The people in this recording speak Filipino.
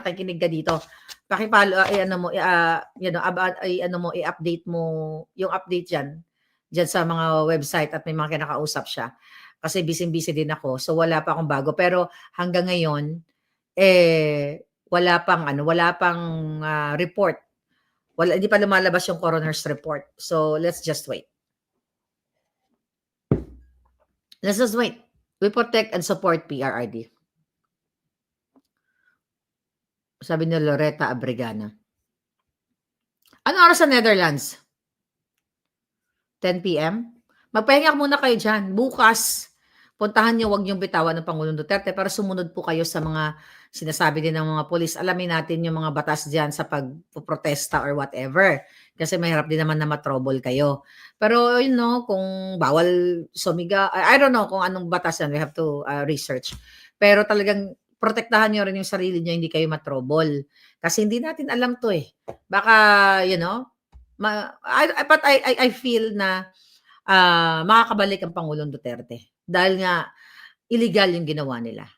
nakikinig ka dito, paki-follow, ano mo, ano mo, i-update mo yung update diyan sa mga website at may mga kinakausap siya. Kasi busy-busy din ako, so wala pa akong bago. Pero hanggang ngayon, wala pang report. Hindi pa lumalabas yung coroner's report. So let's just wait. Let's just wait. We protect and support PRRD. Sabi ni Loretta Abregana. Ano oras sa Netherlands? 10 PM? Magpahinga muna kayo dyan. Bukas, puntahan niyo, wag niyong bitawan ng Pangulong Duterte para sumunod po kayo sa mga sinasabi din ng mga polis. Alamin natin yung mga batas dyan sa pagpoprotesta or whatever. Kasi mahirap din naman na matrobol kayo. Pero kung bawal sumiga, I don't know kung anong batas yan. We have to research. Pero talagang protektahan niyo rin yung sarili niyo, hindi kayo matrobol. Kasi hindi natin alam to eh. Baka, but I feel na makakabalik ang Pangulong Duterte dahil nga illegal yung ginawa nila.